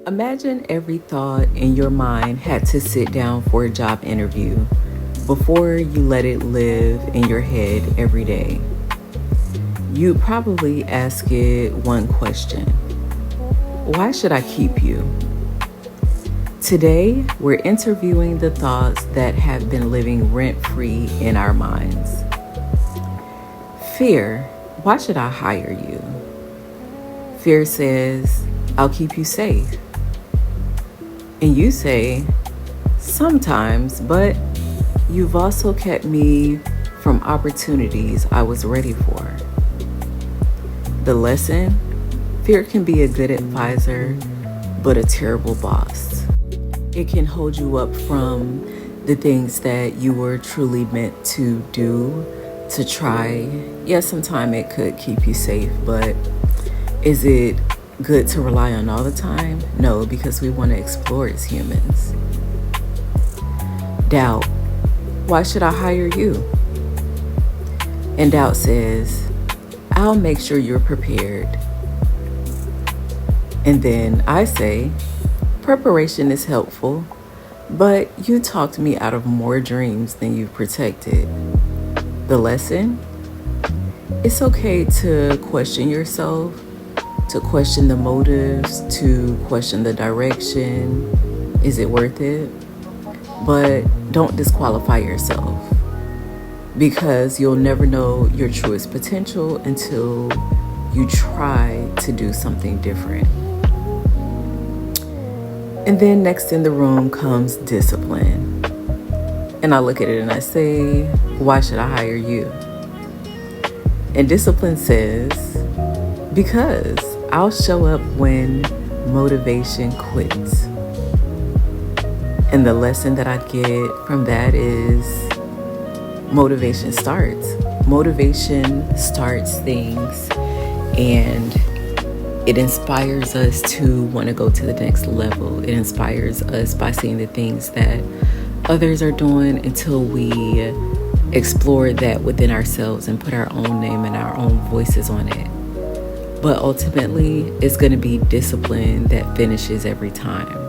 Imagine every thought in your mind had to sit down for a job interview before you let it live in your head every day. You'd probably ask it one question: why should I keep you? Today, we're interviewing the thoughts that have been living rent-free in our minds. Fear, why should I hire you? Fear says, I'll keep you safe. And you say, sometimes, but you've also kept me from opportunities I was ready for. The lesson: fear can be a good advisor, but a terrible boss. It can hold you up from the things that you were truly meant to do, to try. Yes, sometimes it could keep you safe, but is it good to rely on all the time? No, because we want to explore as humans. Doubt, why should I hire you? And doubt says, I'll make sure you're prepared. And then I say, preparation is helpful, but you talked me out of more dreams than you've protected. The lesson? It's okay to question yourself, to question the motives, to question the direction. Is it worth it? But don't disqualify yourself, because you'll never know your truest potential until you try to do something different. And then next in the room comes discipline. And I look at it and I say, why should I hire you? And discipline says, because I'll show up when motivation quits. And the lesson that I get from that is motivation starts. Motivation starts things, and it inspires us to want to go to the next level. It inspires us by seeing the things that others are doing until we explore that within ourselves and put our own name and our own voices on it. But ultimately, it's going to be discipline that finishes every time.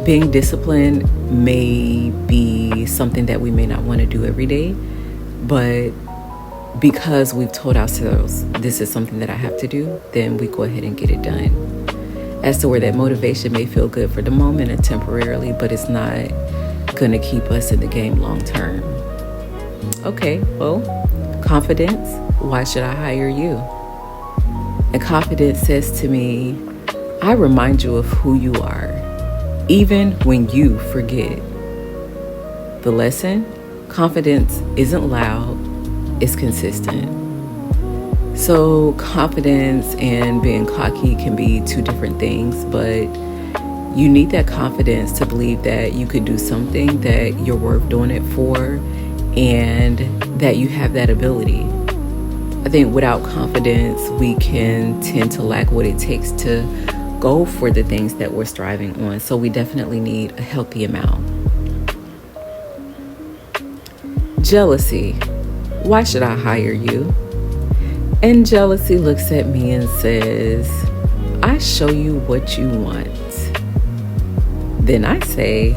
Being disciplined may be something that we may not want to do every day, but because we've told ourselves this is something that I have to do, then we go ahead and get it done. As to where that motivation may feel good for the moment and temporarily, but it's not going to keep us in the game long term. Okay, well, confidence, why should I hire you? And confidence says to me, I remind you of who you are, even when you forget. The lesson: confidence isn't loud, it's consistent. So confidence and being cocky can be two different things, but you need that confidence to believe that you could do something, that you're worth doing it for, and that you have that ability. I think without confidence, we can tend to lack what it takes to go for the things that we're striving on. So we definitely need a healthy amount. Jealousy, why should I hire you? And jealousy looks at me and says, I show you what you want. Then I say,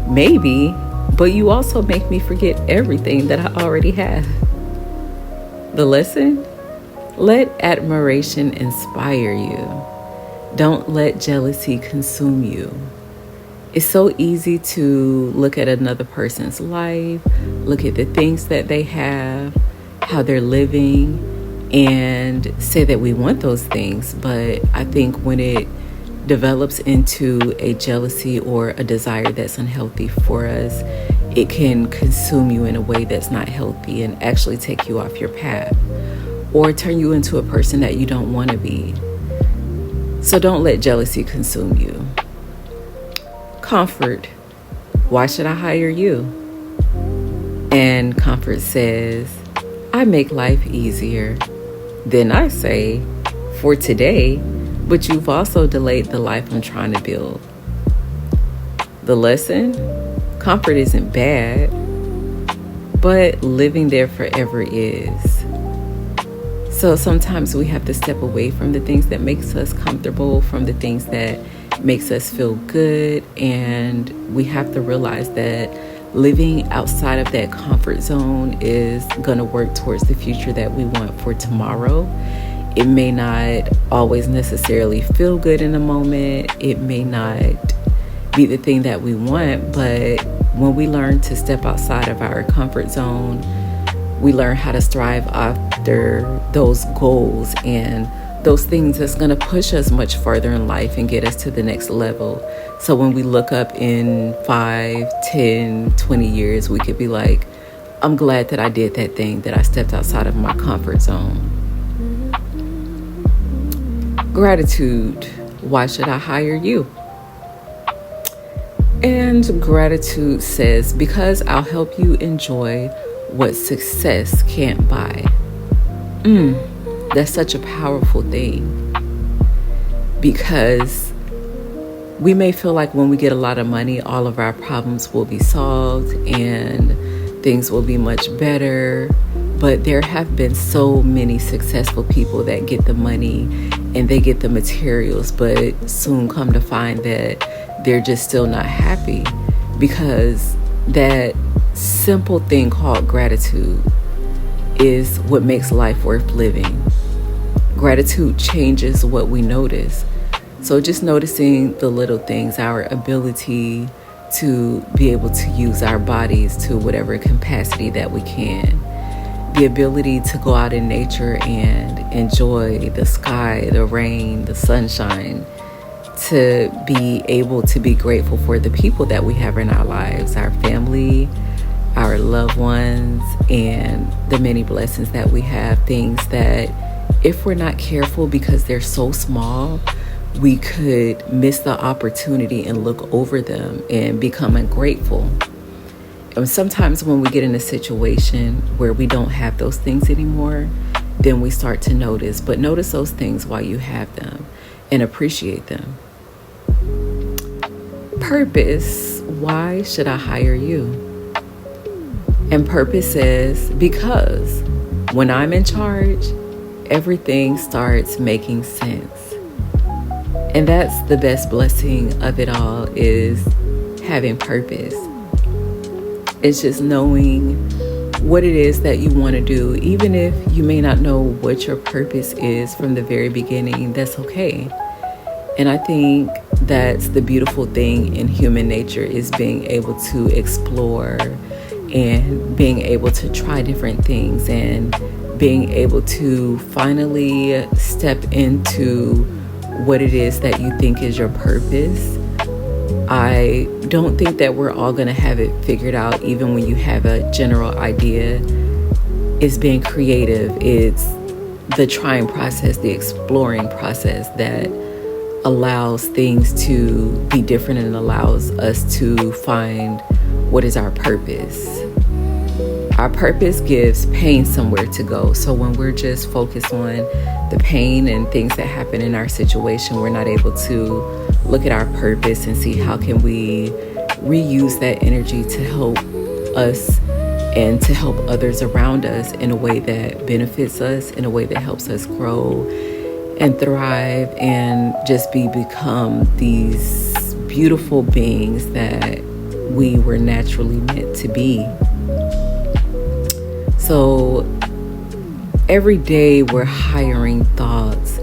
maybe, but you also make me forget everything that I already have. The lesson: let admiration inspire you. Don't let jealousy consume you. It's so easy to look at another person's life, look at the things that they have, how they're living, and say that we want those things. But I think when it develops into a jealousy or a desire that's unhealthy for us, it can consume you in a way that's not healthy and actually take you off your path or turn you into a person that you don't want to be. So don't let jealousy consume you. Comfort, why should I hire you? And comfort says, I make life easier. Then I say, for today, but you've also delayed the life I'm trying to build. The lesson: comfort isn't bad, but living there forever is. So sometimes we have to step away from the things that makes us comfortable, from the things that makes us feel good, and we have to realize that living outside of that comfort zone is going to work towards the future that we want for tomorrow. It may not always necessarily feel good in the moment. It may not be the thing that we want, but when we learn to step outside of our comfort zone, we learn how to strive after those goals and those things that's going to push us much further in life and get us to the next level. So when we look up in 5, 10, 20 years, we could be like, I'm glad that I did that thing, that I stepped outside of my comfort zone. Gratitude. Why should I hire you? And gratitude says, because I'll help you enjoy what success can't buy. That's such a powerful thing, because we may feel like when we get a lot of money, all of our problems will be solved and things will be much better. But there have been so many successful people that get the money and they get the materials, but soon come to find that they're just still not happy, because that simple thing called gratitude is what makes life worth living. Gratitude changes what we notice. So just noticing the little things, our ability to be able to use our bodies to whatever capacity that we can. The ability to go out in nature and enjoy the sky, the rain, the sunshine. To be able to be grateful for the people that we have in our lives, our family, our loved ones, and the many blessings that we have. Things that if we're not careful, because they're so small, we could miss the opportunity and look over them and become ungrateful. And sometimes when we get in a situation where we don't have those things anymore, then we start to notice. But notice those things while you have them and appreciate them. Purpose. Why should I hire you? And purpose says, because when I'm in charge, everything starts making sense. And that's the best blessing of it all, is having purpose. It's just knowing what it is that you want to do. Even if you may not know what your purpose is from the very beginning, that's okay. And I think that's the beautiful thing in human nature, is being able to explore and being able to try different things and being able to finally step into what it is that you think is your purpose. I don't think that we're all going to have it figured out, even when you have a general idea. It's being creative. It's the trying process, the exploring process that allows things to be different and allows us to find what is our purpose. Our purpose gives pain somewhere to go. So when we're just focused on the pain and things that happen in our situation, we're not able to look at our purpose and see how can we reuse that energy to help us and to help others around us in a way that benefits us, in a way that helps us grow and thrive and just become these beautiful beings that we were naturally meant to be. So every day we're hiring thoughts,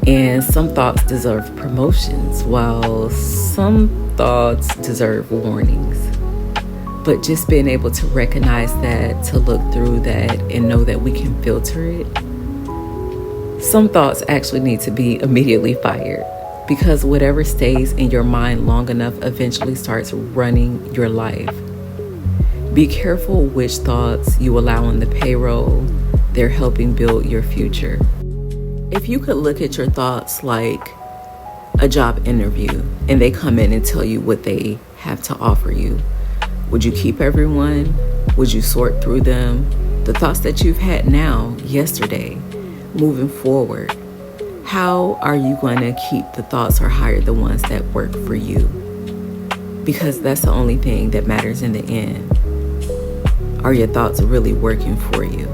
and some thoughts deserve promotions while some thoughts deserve warnings. But just being able to recognize that, to look through that and know that we can filter it. Some thoughts actually need to be immediately fired, because whatever stays in your mind long enough eventually starts running your life. Be careful which thoughts you allow on the payroll. They're helping build your future. If you could look at your thoughts like a job interview and they come in and tell you what they have to offer you, would you keep everyone? Would you sort through them? The thoughts that you've had now, yesterday, moving forward, how are you going to keep the thoughts or hire the ones that work for you? Because that's the only thing that matters in the end. Are your thoughts really working for you?